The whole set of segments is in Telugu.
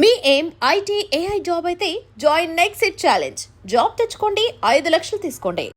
మీ ఏం ఐటీ ఏఐ జాబ్ అయితే join next it challenge. Job తెచ్చుకోండి, 5 లక్షలు తీసుకోండి.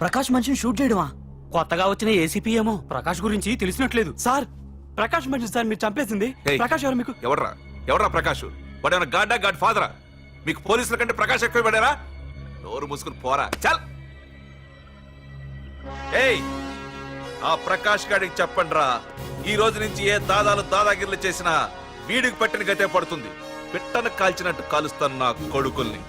ప్రకాష్ మనిషిని షూట్ చేయడమా? కొత్తగా వచ్చిన ఏసీపీ ఏమో ప్రకాష్ గురించి తెలిసినట్లేదు. సార్, ప్రకాష్ మనిషి సార్ మీరు చంపేసింది. ప్రకాష్ ఎవరు మీకు? ఎవర్రా ప్రకాష్? వాడేమన్నా గాడ్డా గాడ్ ఫాదరా? మీకు పోలీసుల కంటే ప్రకాష్ ఎక్కువ పడారా? నోరు మూసుకుని పోరా చల్. ఏయ్, ఆ ప్రకాష్ గాడికి చెప్పండి రా, ఈ రోజు నుంచి ఏ దాదాగిర్లు చేసినా వీడికి పట్టిన గతే పడుతుంది. పిట్టను కాల్చినట్టు కాలుస్తాను నా కొడుకుల్ని.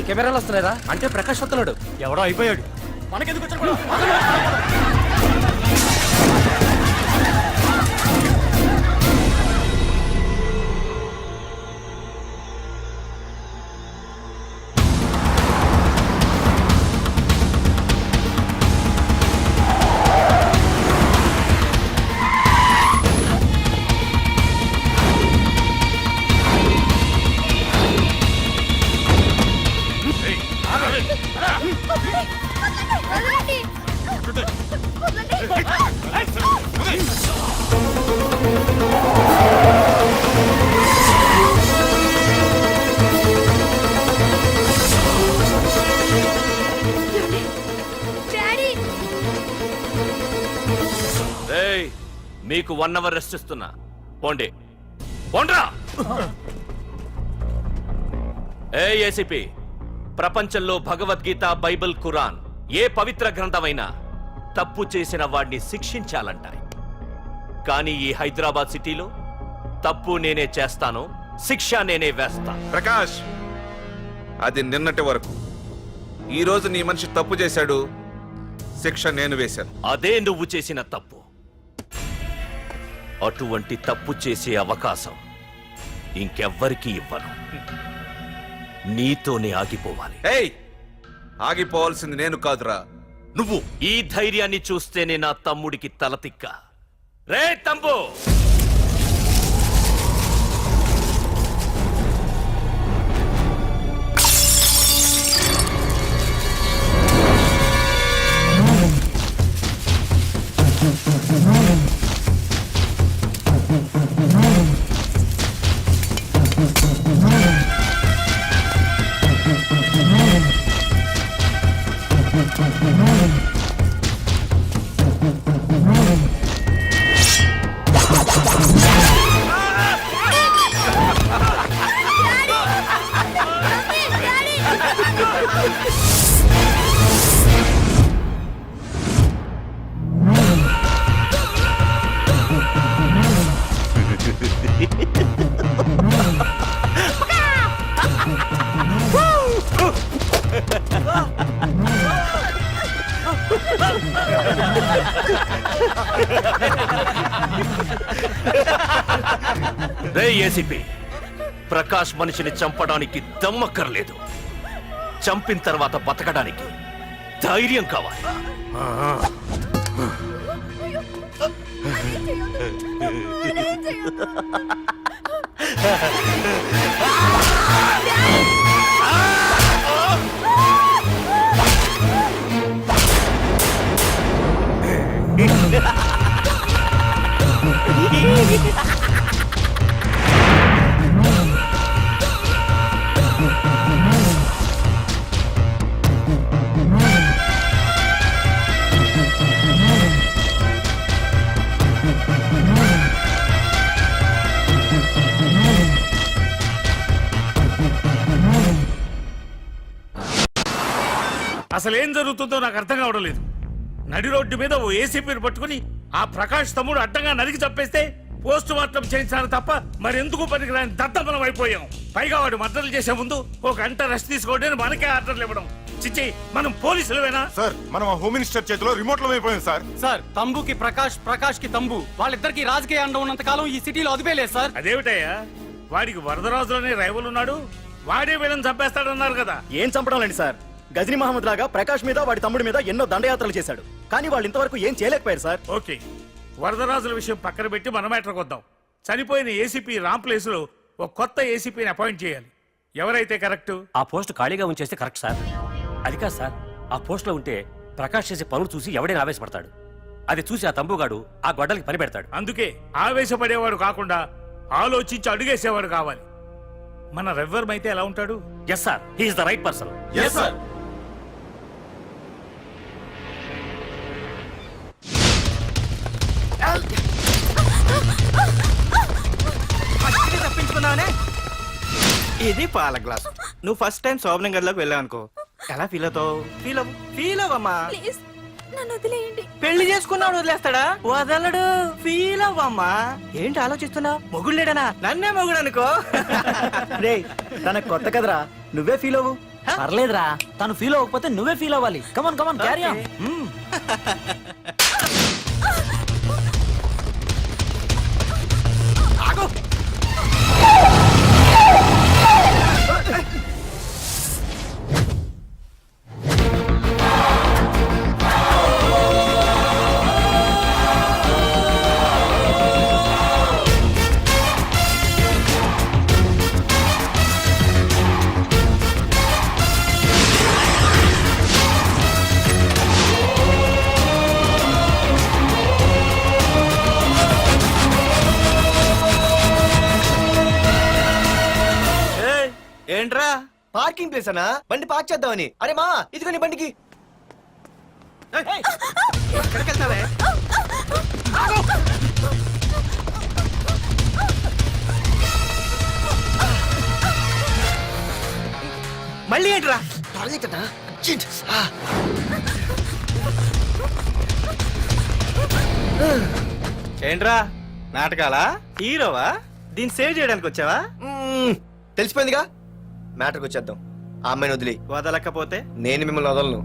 కెమెరాలు వస్తలేదా? అంటే ప్రకాష్ వస్తున్నాడు. ఎవడో అయిపోయాడు. మనకెందుకు మీకు 1 అవర్ రెస్ట్ ఇస్తున్నా. పోండి పోండ్రా. ఏసీపీ, ప్రపంచంలో భగవద్గీత, బైబిల్, ఖురాన్ ఏ పవిత్ర గ్రంథమైనా తప్పు చేసిన వాడిని శిక్షించాలంటాయి. కానీ ఈ హైదరాబాద్ సిటీలో తప్పు నేనే చేస్తాను, శిక్ష నేనే వేస్తా. ప్రకాష్, అది నిన్నటి వరకు. ఈ రోజు నీ మనిషి తప్పు చేశాడు, శిక్ష నేను వేశాను. అదే నువ్వు చేసిన తప్పు. అటువంటి తప్పు చేసే అవకాశం ఇంకెవ్వరికీ ఇవ్వను. నీతోనే ఆగిపోవాలి. ఏయ్, ఆగిపోవాల్సింది నేను కాదురా, నువ్వు. ఈ ధైర్యాన్ని చూస్తేనే నా తమ్ముడికి తలతిక్క. రే తమ్ము, రే ఏసీపీ, ప్రకాష్ మనిషిని చంపడానికి దమ్మక్కర్లేదు, చంపిన తర్వాత బతకడానికి ధైర్యం కావాలి. అసలు ఏం జరుగుతుందో నాకు అర్థం కావడం లేదు. నడి రోడ్డు మీద ఓ ఏసీపీని పట్టుకుని ఆ ప్రకాష్ తమ్ముడు అడ్డంగా నరికి చంపేస్తే పోస్ట్ మార్టం చేయించాను తప్ప మరెందుకు పనికిరాని దత్తమనం అయిపోయాం. పైగా వాడు మర్డర్లు చేసే ముందు ఒక గంట రెస్ట్ తీసుకోవడానికి మనకే ఆర్డర్లు ఇవ్వడం. చిచ్చి, మనం పోలీసులవేనా? సార్ మనం ఆ హోమ్ మినిస్టర్ చేతిలో రిమోట్ లో అయిపోయింది సార్. సార్ తంబుకి ప్రకాష్, ప్రకాష్ కి తంబు, వాళ్ళిద్దరికి రాజకీయ అండ ఉన్నంత కాలం ఈ సిటీలో అదిపేలేదు సార్. అదేమిటయ్యా, వాడికి వరదరాజులోనే రైవల్ ఉన్నాడు, వాడే వీళ్ళని చంపేస్తాడన్నారు కదా. ఏం చంపడం లేండి సార్. గజనీ మహమ్మద్ లాగా ప్రకాష్ మీద వాడి తమ్ముడి మీద ఎన్నో దండయాత్రలు చేశాడు, కానీ వాళ్ళు ఇంతవరకు ఏం చేయలేకపోయారు సార్. ఓకే, వరదరాజుల విషయం పక్కన పెట్టి మన మ్యాటర్కి వద్దాం. చనిపోయిన ఏసీపీ రామ్ ప్లేస్ లో ఒక కొత్త ఏసీపీని అపాయింట్ చేయాలి. ఎవరైతే కరెక్ట్? ఆ పోస్ట్ ఖాళీగా ఉంచేస్తే కరెక్ట్ సార్. అది కాదు సార్, ఆ పోస్ట్ లో ఉంటే ప్రకాష్ చేసే పనులు చూసి ఎవడైనా ఆవేశపడతాడు. అది చూసి ఆ తంబుగాడు ఆ గొడ్డలకి పని పెడతాడు. అందుకే ఆవేశపడేవాడు కాకుండా ఆలోచించి అడుగేసేవాడు కావాలి. మన రెవ్వర్ అయితే ఎలా ఉంటాడు? Yes sir, he is the right person. Yes sir. తప్పించుకున్నావనే. ఇది పాల గ్లాస్. నువ్వు ఫస్ట్ టైం శోభనం గదిలోకి వెళ్ళావు అనుకో, ఎలా ఫీల్ అవుతావు? ఫీల్ అవ్వమ్మా. నన్ను వదిలేయండి. పెళ్లి చేసుకున్నాడు వదిలేస్తాడా? వదలడు. ఫీల్ అవ్వమ్మా. ఏంటి ఆలోచిస్తున్నావు? మొగుడు లేడనా? నన్నే మొగుడు అనుకో. రే, తనకు కొత్త కదరా, నువ్వే ఫీల్ అవ్వు. పర్లేదురా, తను ఫీల్ అవ్వకపోతే నువ్వే ఫీల్ అవ్వాలి. Come on come on, carry on. ఏంట్రా పార్కింగ్ ప్లేస్ అనా? బండి పార్క్ చేద్దామని. అరే మా, ఇదిగో నీ బండికి. ఎక్కడికి వెళ్తావే? మళ్ళీ ఏంట్రా? ఏంట్రా, నాటకాలా? హీరోవా? దీన్ని సేవ్ చేయడానికి వచ్చావా? తెలిసిపోయిందిగా, మ్యాటర్కి వచ్చేద్దాం. ఆ అమ్మాయిని వదిలి. వదలకపోతే నేను మిమ్మల్ని వదలను.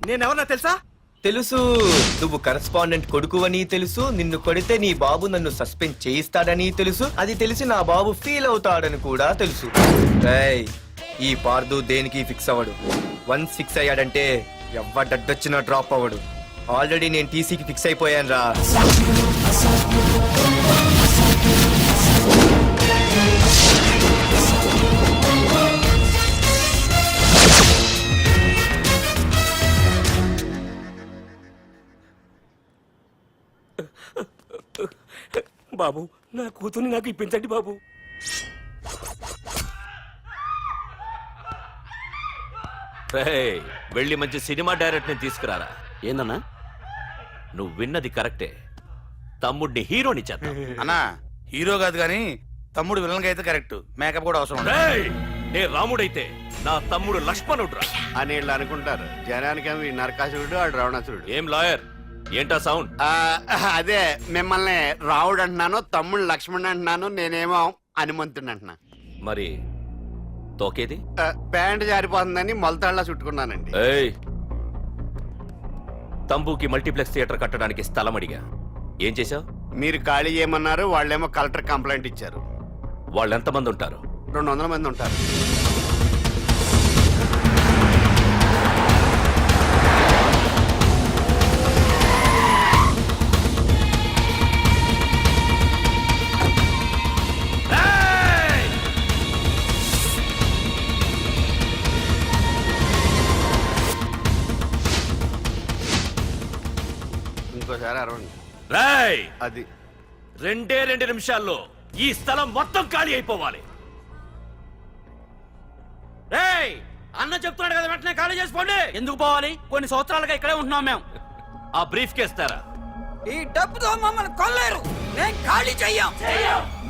నేనెవరన్నా తెలుసా? తెలుసు, నువ్వు కరెస్పాండెంట్ కొడుకు అని తెలుసు. నిన్ను కొడితే నీ బాబు నన్ను సస్పెండ్ చేయిస్తాడని తెలుసు. అది తెలిసి నా బాబు ఫీల్ అవుతాడని కూడా తెలుసు. రేయ్, ఈ పార్దు దేనికి ఫిక్స్ అవ్వడు. వన్స్ ఫిక్స్ అయ్యాడంటే ఎవ్వడడ్డొచ్చినా డ్రాప్ అవ్వడు. ఆల్రెడీ నేను టీసీకి ఫిక్స్ అయిపోయాను రా. బాబు, నా కూతుర్ని నాకు ఇప్పించండి బాబు. వెళ్ళి మంచి సినిమా డైరెక్ట్ ని తీసుకురారా. ఏందన్నా? నువ్వు విన్నది కరెక్టే, తమ్ముడిని హీరోని చేద్దాం. అన్నా, హీరో కాదు కానీ తమ్ముడు విలన్ అయితే కరెక్ట్. మేకప్ కూడా అవసరం. నే రాముడైతే నా తమ్ముడు లక్ష్మణుడు రా. అని వీళ్ళు అనుకుంటారు. జనానికేమో ఈ నరకాసురుడు ఆడు రావణాసురుడు. ఏం లాయర్ ఏంటా సౌండ్? అదే మిమ్మల్ని రావుడు అంటున్నాను, తమ్ముడు లక్ష్మణ్ అంటున్నాను, నేనేమో హనుమంతుడు అంటున్నా. మరి తోకేది? ప్యాంట్ జారిపోతుందని మొలతాళ్ళ చుట్టుకున్నానండి. ఏయ్, తంబుకి మల్టీప్లెక్స్ థియేటర్ కట్టడానికి స్థలం అడిగా, ఏం చేశావు? మీరు ఖాళీ చేయమన్నారు, వాళ్ళేమో కలెక్టర్ కంప్లైంట్ ఇచ్చారు. వాళ్ళు ఎంతమంది ఉంటారు? 200 మంది ఉంటారు. ఇంకోసారి అరవండి. రేయ్, అది 2 నిమిషాల్లో ఈ స్థలం మొత్తం ఖాళీ అయిపోవాలి. రేయ్, అన్న చెప్తున్నాడు కదా, వెంటనే ఖాళీ చేసుకోండి. ఎందుకు పోవాలి? కొన్ని సంవత్సరాలుగా ఇక్కడే ఉంటున్నాం మేము. ఆ బ్రీఫ్ కేస్తారా? ఈ డబ్బుతో మమ్మల్ని కొల్లేరు. నేను ఖాళీ చెయ్యం.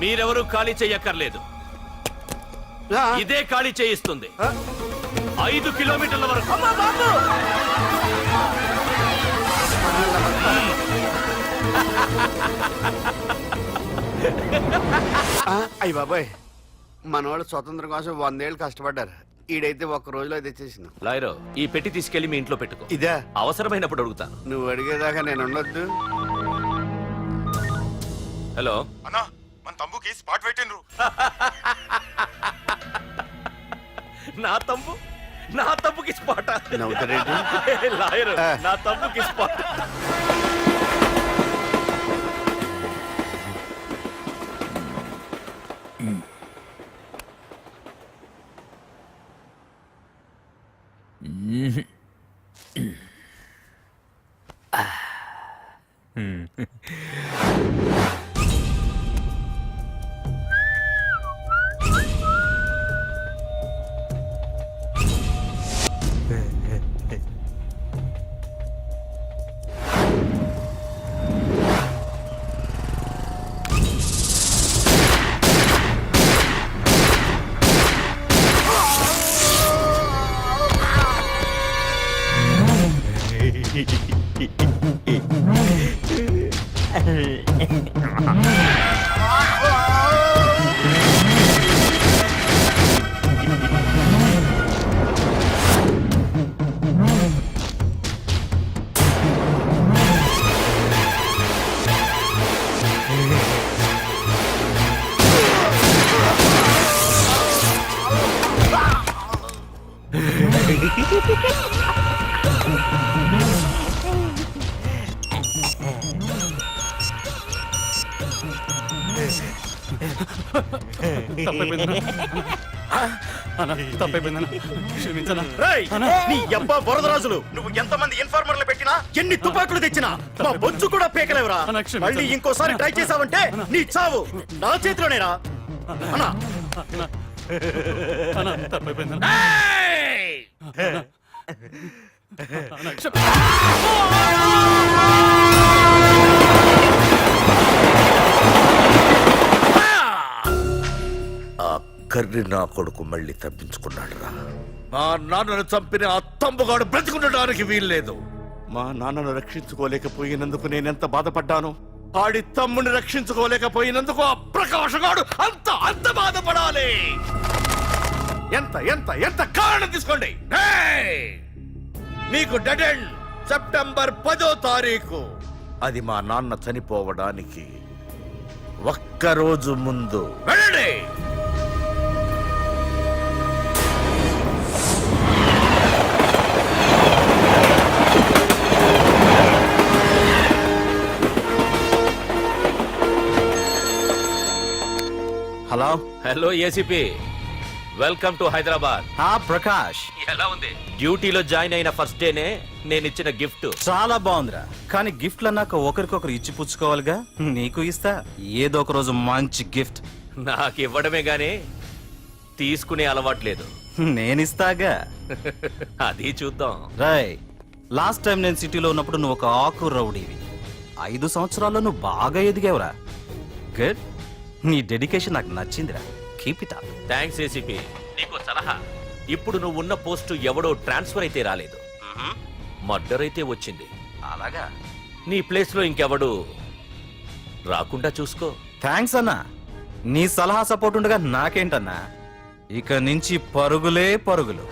మీరెవరూ ఖాళీ చెయ్యక్కర్లేదు, ఇదే ఖాళీ చేయిస్తుంది. 5 కిలోమీటర్ల వరకు. అయ్యి బాబాయ్, మనవాళ్ళు స్వతంత్రం కోసం 100 ఏళ్ళు కష్టపడ్డారు. ఈడైతే ఒక్క రోజులో తెచ్చేసిన. లాయరో, ఈ పెట్టి తీసుకెళ్లి మీ ఇంట్లో పెట్టుకో. ఇదే అవసరమైనప్పుడు అడుగుతాను. నువ్వు అడిగేదాకా నేను ఉండొద్దు. హలో అన్నా, మన తమ్ముకి స్పాట్ పెట్టిండ్రు. నా తమ్ముకి స్పాట్. నవ్వుతారేంటి? లాయరు, నా తమ్ముకి స్పాట్. నీ అబ్బా వరదరాజులు, నువ్వు ఎంతమంది ఇన్ఫార్మర్లు పెట్టినా, ఎన్ని తుపాకులు తెచ్చినా మా బొచ్చు కూడా పేకలేవురా. మళ్ళీ ఇంకోసారి ట్రై చేసావంటే నీ చావు నా చేతిలోనేరా. అన్నా కర్రి నా కొడుకు మళ్ళీ తప్పించుకున్నాడు రా. మా నాన్నను చంపిన ఆ తంబుగాడు బ్రతికుండడానికి వీల్లేదు. మా నాన్నను రక్షించుకోలేకపోయినందుకు నేనెంత బాధపడ్డాను. ఆడి తమ్ముని రక్షించుకోలేకపోయినందుకు ఆ ప్రకాశగాడు అంత బాధపడాలి. ఎంత ఎంత ఎంత కారణం తీసుకోండి. మీకు డెడ్ ఎండ్ సెప్టెంబర్ 10వ తారీఖు. అది మా నాన్న చనిపోవడానికి ఒక్కరోజు ముందు. వెళ్ళండి. Hello hello ACP, welcome to Hyderabad. Prakash, ఎలా ఉంది? డ్యూటీలో జాయిన్ అయిన ఫస్ట్ డేనే నేను ఇచ్చిన గిఫ్ట్. చాలా బాగుందిరా. కానీ గిఫ్ట్లు అన్నాక ఒకరికొకరు ఇచ్చి పుచ్చుకోవాలిగా. నీకు ఇస్తా ఏదో ఒక రోజు మంచి గిఫ్ట్. నాకు ఇవ్వడమే గానీ తీసుకునే అలవాట్లేదు. నేనిస్తాగా. అది చూద్దాం. రాయ్, లాస్ట్ టైం నేను సిటీలో ఉన్నప్పుడు నువ్వు ఒక ఆకు రౌడీవి. 5 సంవత్సరాల్లో నువ్వు బాగా ఎదిగావురా. గుడ్. నీ డెడికేషన్ నాకు నచ్చిందిరా. Keep it up. Thanks ACP. నీకు సలహా, ఇప్పుడు నువ్వు ఉన్న పోస్టు ఎవడో ట్రాన్స్ఫర్ అయితే రాలేదు, మర్డర్ అయితే వచ్చింది. అలాగా? నీ ప్లేస్ లో ఇంకెవడు రాకుండా చూసుకో. థ్యాంక్స్ అన్నా, నీ సలహా సపోర్ట్ ఉండగా నాకేంటన్నా, ఇక నుంచి పరుగులే పరుగులు.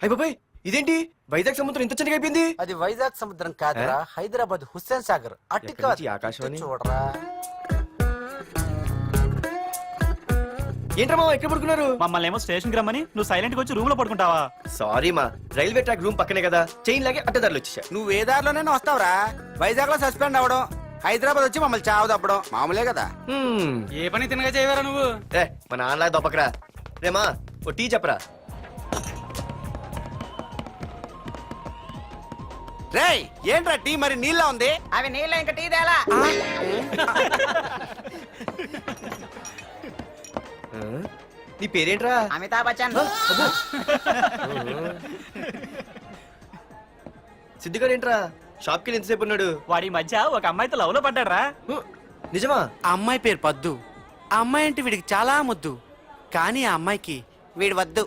అయ్య బాబాయ్, ఇదేంటి వైజాగ్ సముద్రం ఇంత చిన్నగా అయిపోయింది? అది వైజాగ్ సముద్రం కాదురా, హైదరాబాద్ హుస్సేన్ సాగర్. అట్టి ఎక్కడి నుంచి ఆకాశవాణి? చూడరా. ఏంట్రా మామ ఎక్కడ పడుకున్నారు? మమ్మల్ని ఏమో స్టేషన్ కి రమ్మని నువ్వు సైలెంట్ గా వచ్చి రూమ్ లో పడుకుంటావా? సారీ మా, రైల్వే ట్రాక్ రూమ్ పక్కనే కదా, చైన్ లాగే అడ్డదారులు వచ్చేసా. నువ్వు ఏ దారిలోనే వస్తావురా? వైజాగ్ లో సస్పెండ్ అవ్వడం, హైదరాబాద్ వచ్చి మమ్మల్ని చావు తప్పడం మామూలే కదా. ఏ పని తినగా చేయవరా నువ్వు? ఏ మా నాన్నలా దొప్పకరా. రేమా ఓ టీ చెప్పరా. రేయ్ ఏంట్రా టీ మరి నీళ్ళ ఉంది? అవి నీళ్ళ ఇంకా టీ తేలా. నీ పేరేంట్రా? అమితాబ్ బచ్చన్. సిద్ధిగాడు ఏంట్రా షాప్ కి ఎంతసేపు ఉన్నాడు? వాడి మధ్య ఒక అమ్మాయితో లవ్ లో పడ్డారా? నిజమా? ఆ అమ్మాయి పేరు పద్దు. ఆ అమ్మాయి అంటే వీడికి చాలా ముద్దు, కానీ ఆ అమ్మాయికి వీడు వద్దు.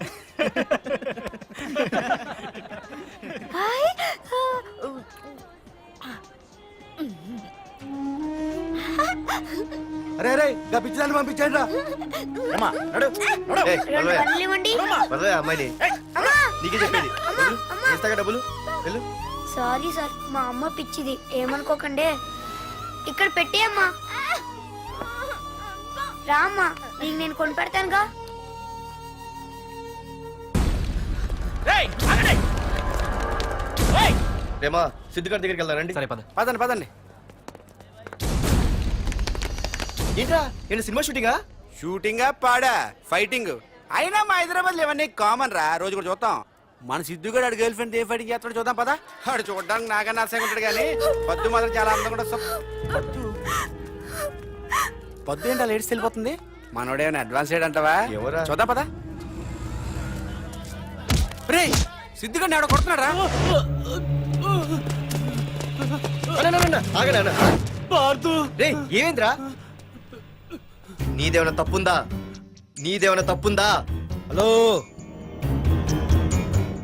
అరే అరే గా పిచ్చిదాన్ని పంపించండి రా. అమ్మాయిని నీకే చెప్పేది. ఇస్తాగా డబ్బులు వెళ్ళు. సారీ సార్, మా అమ్మ పిచ్చిది, ఏమనుకోకండి. ఇక్కడ పెట్టేయమ్మా. రామ్మా, నీకు నేను కొని పెడతానుగా. రేమా సిద్ధిగాడి దగ్గరికి వెళ్దారండి. సరే పద. పదండి పదండి. ఏంట్రా ఏంటి సినిమా షూటింగా? షూటింగా పాడా ఫైటింగ్ అయినా మా హైదరాబాద్ ఇవన్నీ కామన్ రా, రోజు కూడా చూద్దాం. మన సిద్ధుగాడు ఆడు గర్ల్ ఫ్రెండ్ ఏ ఫైటింగ్ చేస్తాడు చూద్దాం పదా. ఆడు చూడడానికి నాకన్నా ఆశగా ఉంటాడు కానీ పద్దు మాత్రం చాలా అందంగా ఉంటుంది. పద్దు ఏంటో లేడీస్ వెళ్ళిపోతుంది. మనోడేమైనా అడ్వాన్స్ అంటావా? ఎవరా? చూద్దాం పదా. రే సిద్ధుగాడిని ఆడ కొడుతున్నాడు రా. రే ఏమేంద్రా? నీదేమైనా తప్పుందా? నీదేమైనా తప్పుందా? హలో,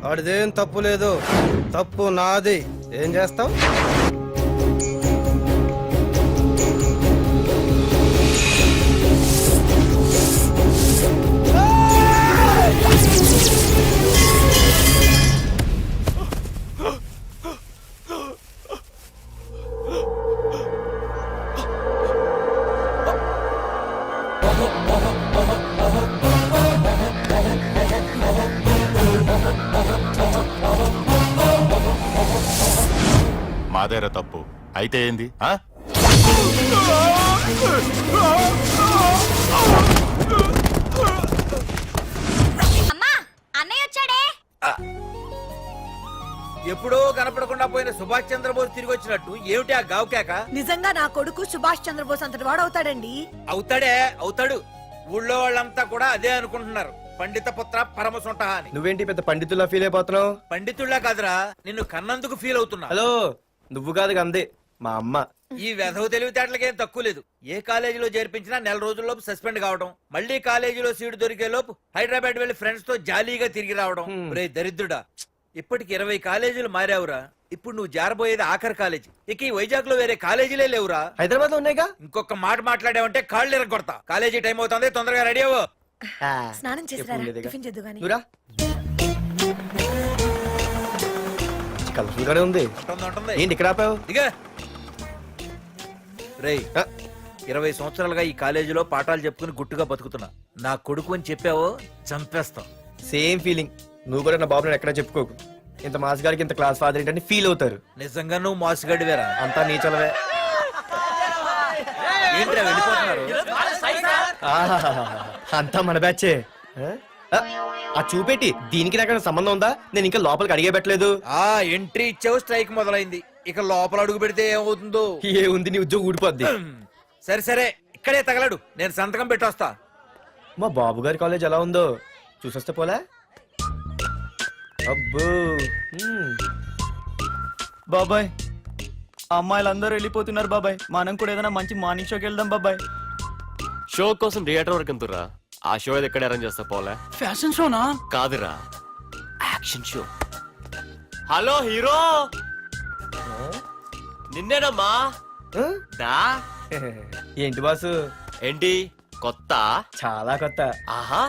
ఆడిదేం తప్పు లేదు, తప్పు నాది. ఏం చేస్తావు? మాదేరా తప్పు అయితే ఏంది? అమ్మా, అన్నయ్య వచ్చాడే. ఎప్పుడో కనపడకుండా పోయిన సుభాష్ చంద్రబోస్ తిరిగి వచ్చినట్టు ఏమిటి ఆ గావుకేక? నిజంగా నా కొడుకు సుభాష్ చంద్రబోస్ అంతటి వాడు అవుతాడండి. అవుతాడే, అవుతాడు. ఊళ్ళో వాళ్ళంతా కూడా అదే అనుకుంటున్నారు. పండిత పుత్ర పరమ సొంట అని. నువ్వేంటి పెద్ద పండితుల్లా ఫీల్ అయిపోతున్నావు? పండితుళ్ళ కాదురా, నిన్ను కన్నందుకు ఫీల్ అవుతున్నా. హలో, నువ్వు కాదు అందే మా అమ్మ. ఈ వెధవ తెలివితేటలకేం తక్కువ లేదు. ఏ కాలేజీలో చేర్పించినా నెల రోజుల్లోపు సస్పెండ్ కావడం, మళ్ళీ కాలేజీలో సీటు దొరికే లోపు హైదరాబాద్ వెళ్లి ఫ్రెండ్స్ తో జాలీగా తిరిగి రావడం. రే దరిద్రుడా, ఇప్పటికి 20 కాలేజీలు మారావురా. ఇప్పుడు నువ్వు జారబోయేది ఆఖరి కాలేజీ. ఇక ఈ వైజాగ్ లో వేరే కాలేజీలే లేవురా. హైదరాబాద్ లో ఉన్నాయిగా. ఇంకొక మాట మాట్లాడావంటే కాళ్ళు ఎరగొడతా. కాలేజీ టైం అవుతుంది, తొందరగా రెడీ అవ్వు. స్నానం చేసి ఎప్పుడు ఉండేదిగా. టిఫిన్ చేద్దు గాని. నువ్వురా. కలర్ఫుల్ గానే ఉంది. ఉంటుంది. ఏంటి ఇక్కడ ఆపావు? దిగా. రేయ్, 20 సంవత్సరాలుగా ఈ కాలేజీలో పాఠాలు చెప్పుకుని గుట్టుగా బతుకుతున్నా. నా కొడుకు అని చెప్పావో చంపేస్తాం. Same feeling. నువ్వు కూడా నా బాబు నేను ఎక్కడా చెప్పుకోకు. ఇంత మాస్ గారికి ఇంత క్లాస్ ఫాదర్ ఏంటని ఫీల్ అవుతారు. నిజంగా నువ్వు మాసుగడివేరా? అంతా నీ చలవే. ఏంట్రా వెళ్ళిపోతున్నారు? ఆహాహాహా. అంతా మన బ్యాచే. ఆ చూపెట్టి దీనికి నాకు సంబంధం ఉందా? నేను ఇంకా లోపలికి అడిగే పెట్టలేదు. ఆ ఎంట్రీ ఇచ్చావు, స్ట్రైక్ మొదలైంది. ఇక లోపల అడుగు పెడితే ఏమవుతుందో. ఏ ఉంది, నీ ఉద్యోగం ఊడిపోద్ది. సరే సరే, ఇక్కడే తగలడు, నేను సంతకం పెట్టొస్తా. మా బాబు గారి కాలేజ్ ఎలా ఉందో చూసొస్తే పోలే. అబ్బో. బాబాయ్ అమ్మాయిలందరూ వెళ్ళిపోతున్నారు బాబాయ్, మనం కూడా ఏదైనా మంచి మార్నింగ్ షోకి వెళ్దాం బాబాయ్. షో కోసం థియేటర్ వరకు ఎంతురా? ఆ షో ఇది ఎక్కడ అరేంజ్ చేస్తా పోలే? ఫ్యాషన్ షోనా? కాదురా, యాక్షన్ షో. హలో హీరో, నిన్నేనమ్మా. ఆ? దా ఏంటి బాసు? ఏంటి కొత్త? చాలా కొత్త. ఆహా,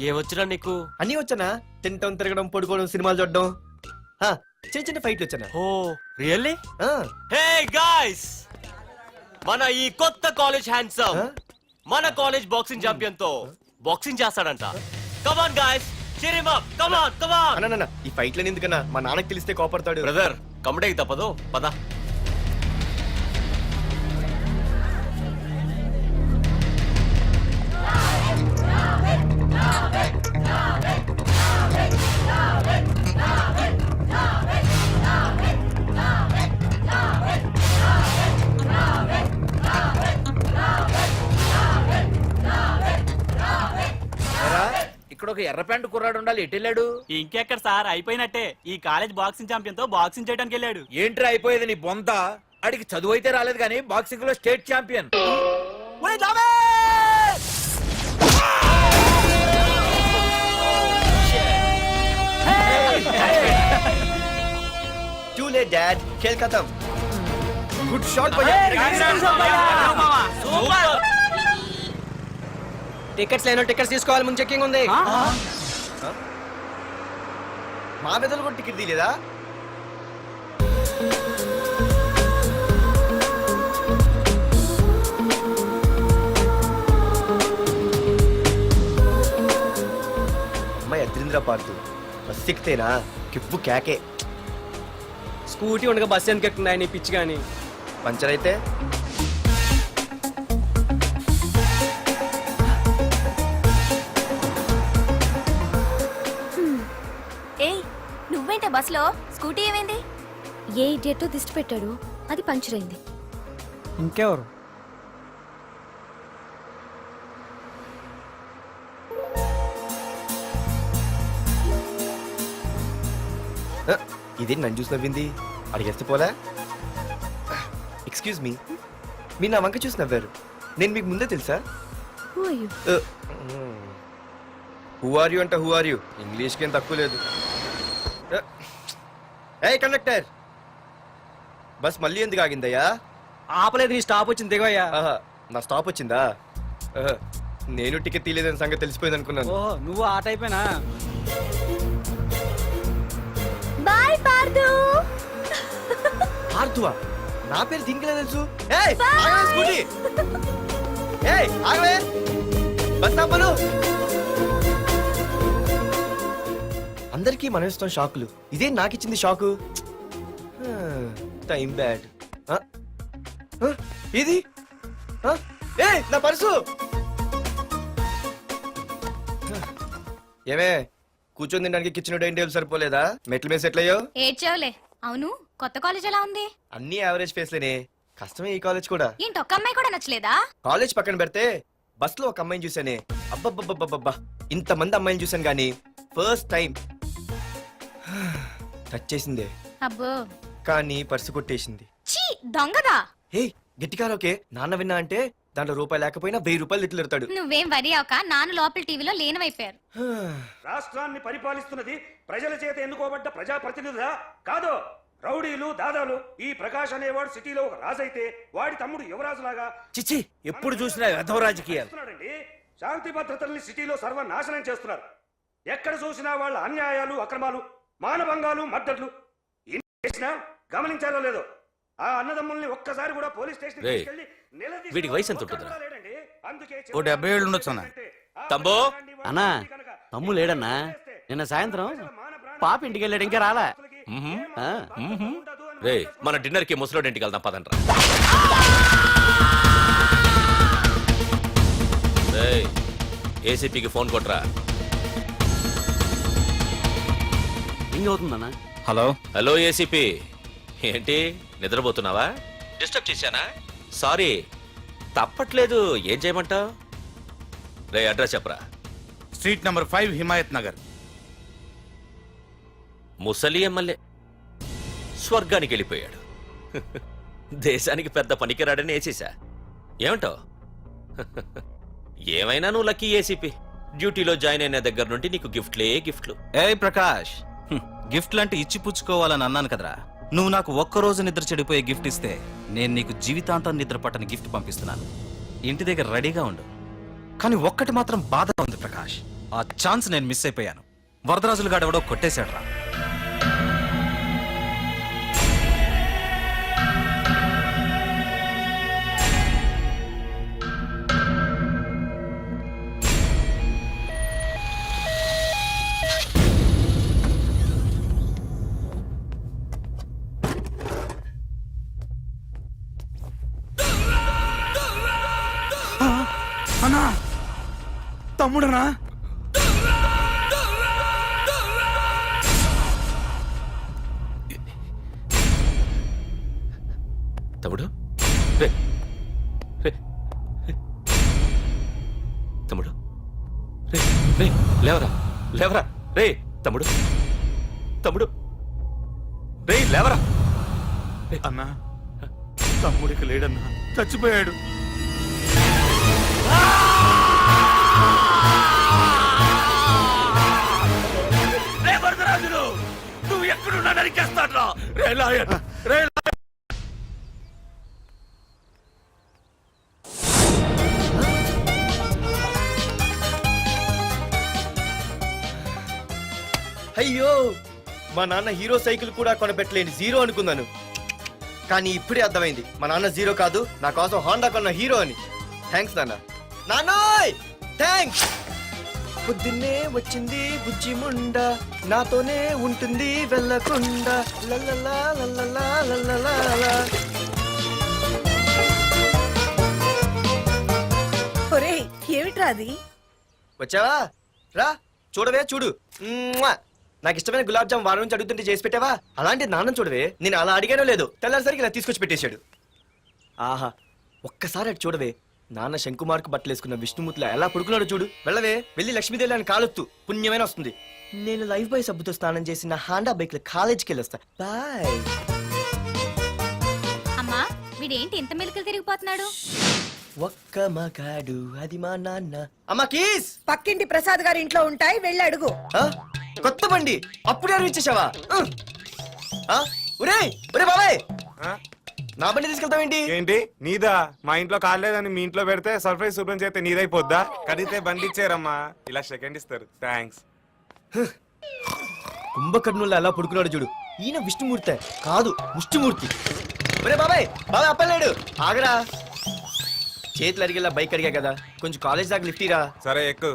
ఏమొచ్చినా నీకు? అన్నీ వచ్చానా? తింటం, తిరగడం, పడుకోవడం, సినిమాలు చూడడం. ఆ, చిన్న చిన్న ఫైట్లు వచ్చానా? ఓ రియల్లీ? ఆ, హే గాయ్స్, మన ఈ కొత్త కాలేజ్ హ్యాండ్సమ్ Huh? మన కాలేజ్ బాక్సింగ్ ఛాంపియన్ తో బాక్సింగ్ చేస్తాడంట. Come on guys, cheer him up. కమాన్ కమాన్. అన్న ఈ ఫైట్లని ఎందుకన్నా? మా నాన్నకి తెలిస్తే కోపడతాడు. బ్రదర్, కమడేకి తప్పదు, పద. ఏరా, ఇక్కడ ఒక ఎర్ర ప్యాంటు కుర్రాడు ఉండాలి, ఎటు వెళ్ళాడు? ఇంకెక్కడ సార్, అయిపోయినట్టే. ఈ కాలేజ్ బాక్సింగ్ ఛాంపియన్ తో బాక్సింగ్ చేయడానికి వెళ్ళాడు. ఏంట్రా అయిపోయేది నీ బొంత? అడిగి చదువు అయితే రాలేదు కానీ బాక్సింగ్ లో state champion. Too late, Dad. खेल खत्म. Good shot, भैया. టికెట్స్ లేనో టికెట్స్ తీసుకోవాలి, ముందు చెక్కింగ్ ఉంది. మా పెద్దలు కూడా టికెట్ తీయలేదా? అమ్మాయి అద్రింద్ర పార్తు బస్ ఎక్కితేనా కిప్పు కేకే. స్కూటీ ఉండగా బస్సు ఎందుకు ఎక్కుతున్నాయి నీ పిచ్చి కానీ? పంచర్ అయితే ఏయ్ నువ్వేంటే బస్సులో? స్కూటీ ఏమైంది? ఏ ఇడియట్ దిష్టి పెట్టాడు, అది పంచర్ అయింది. ఇంకెవరు? ఇదే నన్ను చూసి నవ్వింది. అడిగేస్తే పోలే. ఎక్స్క్యూజ్ మీ, మీరు నా వంక చూసి నవ్వారు. నేను మీకు ముందే తెలుసా? హూ ఆర్ యూ అంట హూ ఆర్ యూ? ఇంగ్లీష్కి ఏం తక్కువ లేదు. ఏ కండక్టర్, బస్ మళ్ళీ ఎందుకు ఆగిందయ్యా? ఆపలేదు, నీ స్టాప్ వచ్చింది దిగోయ్యా. ఆహా, నా స్టాప్ వచ్చిందా? ఆహా, నేను టికెట్ తీయలేదని సంగతి తెలిసిపోయింది అనుకున్నాను. ఓహో, నువ్వు ఆ టైపేనా? బాయ్ పార్దు. ఆర్తువా? నా పేరు దీనికి తెలుసు. ఏయ్, ఆగవే స్కూటీ. ఏయ్, ఆగవే. బస్ ఆపలు. అందరికీ మనం ఇస్తాం షాకులు, ఇదే నాకు ఇచ్చింది షాకు. Time bad. ఇది ఏయ్, నా పర్సు. ఏమే, కూర్చొని తినడానికి కిచెన్ డైనింగ్ టేబుల్ సరిపోలేదా? మెట్ల మీద సెట్ అయ్యో. ఏడ్చావులే. అవును, కొత్త కాలేజ్ ఎలా ఉంది? అన్ని యావరేజ్ ఫేస్లేనే. కష్టమే ఈ కాలేజ్ కూడా. ఏంటి, ఒక్క అమ్మాయి కూడా నచ్చలేదా? కాలేజ్ పక్కన పెడితే బస్ లో ఒక అమ్మాయిని చూసానే, అబ్బబ్బబ్బబ్బబ్బా, ఇంతమంది అమ్మాయిని చూసాను గానీ ఫస్ట్ టైం టచ్ చేసిందే. అబ్బో, కానీ పర్సు కొట్టేసింది. చీ దొంగదా. హే, గట్టిగా ఓకే. నాన్న విన్నా అంటే దాంట్లో రూపాయి లేకపోయినా 1000 రూపాయలు తిట్లు. నువ్వేం వరి అవక, నాన్న లోపల టీవీలో లేనవైపోయారు. రాష్ట్రాన్ని పరిపాలిస్తున్నది ప్రజల చేత ఎన్నుకోబడ్డ ప్రజాప్రతినిధులా కాదు, రౌడీలు దాదాలు. ఈ ప్రకాష్ అనేవాడు సిటీలో ఒక రాజైతే వాడి తమ్ముడు యువరాజులాగా చిచ్చి, ఎప్పుడు చూసినా వెధవ రాజకీయాలు. చేస్తున్నాడండి. శాంతి భద్రతల్ని సిటీలో సర్వనాశనం చేస్తున్నారు. ఎక్కడ చూసినా వాళ్ళ అన్యాయాలు, అక్రమాలు, మానభంగాలు, మద్దతులు. ఇన్ని చేసినా గమనించారో లేదో, ఆ అన్నదమ్ముల్ని ఒక్కసారి కూడా పోలీస్ స్టేషన్ రేయ్, వీడికి వయసు ఎంత ఉంటుందిరా? ఓ 70 ఏళ్ళు ఉండొచ్చు అన్న. తమ్ముడు, అన్నా, తమ్ము లేడన్నా. నిన్న సాయంత్రం పాప ఇంటికి వెళ్ళాడు, ఇంకా రాలా. రే, మన డిన్నర్ కి ముసలోడి ఇంటికి వెళ్దాం పదండ్రా. ఏసీపీకి ఫోన్ కొట్రా. రింగ్ అవుతుందన్నా. హలో హలో ఏసీపీ, ఏంటి నిద్రపోతున్నావా? డిస్టర్బ్ చేశానా? సారీ, తప్పట్లేదు. ఏం చేయమంటావు? రే అడ్రస్ చెప్పరా. Street number 5 Himayat Nagar. ముసలి ఎమ్మెల్యే స్వర్గానికి వెళ్ళిపోయాడు. దేశానికి పెద్ద పనికిరాడని వేసేసా. ఏమంటావు? ఏమైనా నువ్వు లక్కీ ఏసీపీ. డ్యూటీలో జాయిన్ అయిన దగ్గర నుండి నీకు గిఫ్ట్లే గిఫ్ట్లు. ఏ ప్రకాష్, గిఫ్ట్లు అంటే ఇచ్చి పుచ్చుకోవాలని అన్నాను కదరా. నువ్వు నాకు ఒక్కరోజు నిద్ర చెడిపోయే గిఫ్ట్ ఇస్తే నేను నీకు జీవితాంతం నిద్ర పట్టని గిఫ్ట్ పంపిస్తున్నాను. ఇంటి దగ్గర రెడీగా ఉండు. కానీ ఒక్కటి మాత్రం బాధగా ఉంది ప్రకాష్, ఆ ఛాన్స్ నేను మిస్ అయిపోయాను. వరదరాజులు గాడు ఎవడో కొట్టేశాడు రా. అన్నా, తమ్ముడనా? తమ్ముడు రే రే రే. తమ్ముడు రే రే లేవరా లేవరా రే తమ్ముడు తమ్ముడు రే లేవరా. అన్నా, తమ్ముడికి లేడన్నా, చచ్చిపోయాడు. రే వరదరాజులు, నువ్వు ఎక్కడున్నా నరికేస్తాడ్రా. రే లాయర్, రే లాయర్. అయ్యో, మా నాన్న హీరో సైకిల్ కూడా కొనపెట్టలేని జీరో అనుకున్నాను. కానీ ఇప్పుడే అర్థమైంది, మా నాన్న జీరో కాదు, నా కోసం హోండా కొన్న హీరో అని. థ్యాంక్స్ నాన్న. నాన్నోయ్ థ్యాంక్స్. పొద్దున్నే వచ్చింది బుజ్జి ముండ, నాతోనే ఉంటుంది వెళ్ళకుండా. లల్లలా లల్లలా లల్లలా. ఒరేయ్, ఏమిట్రా అది? వచ్చావా? రా చూడవే, చూడు. మ్వా! నాకు ఇష్టమైన గులాబ్ జామ్ వారం నుంచి అడుగుతుంటే చేసి పెట్టావా? అలాంటి నాన్న చూడవే, నేను అలా అడిగానో లేదు, తెల్లారిసరికి ఇలా తీసుకొచ్చి పెట్టేశాడు. ఆహా, ఒక్కసారి అటు చూడవే, నాన్న శంకుమార్కు బట్టలేసుకున్న విష్ణుమూర్తిలా ఎలా పడుకున్నాడు చూడు. వెళ్ళవే, వెళ్ళి లక్ష్మీదేవి అని కాలొత్తు, పుణ్యమైన వస్తుంది. నేను లైఫ్ బాయ్ సబ్బుతో స్నానం చేసి నా హాండా బైక్ లో కాలేజీకి వెళ్ళొస్తా. బాయ్. అమ్మా, వీడేంటి ఇంత మెలికలు తిరిగిపోతున్నాడు? ఒక్క మగాడు అది మా నాన్న. అమ్మా కీస్. పక్కింటి ప్రసాద్ గారి ఇంట్లో ఉంటాయి, వెళ్ళి అడుగు. ఆ? కొత్త బండి అప్పుడే అరివిచ్చేసావా? ఒరే ఒరే బాబాయ్, నా బండి తీసుకెళ్తావేంటి? ఏంటి నీదా? మా ఇంట్లో కాలేదని మీ ఇంట్లో పెడితే సర్ప్రైజ్ శుభ్రం చేస్తే నీదైపోద్దా? కడిగితే బండి ఇచ్చారమ్మా, ఇలా సెకండ్ ఇస్తారు. థ్యాంక్స్. కుంభకర్ణుల్లో ఎలా పడుకున్నాడు చూడు. ఈయన విష్ణుమూర్తి కాదు, ముష్టిమూర్తి. ఒరే బాబాయ్, బాబాయ్ అప్పలేడు, ఆగరా. చేతులు అడిగేలా బైక్ అడిగా కదా, కొంచెం కాలేజ్ దాకా లిఫ్ట్ ఇరా. సరే ఎక్కు.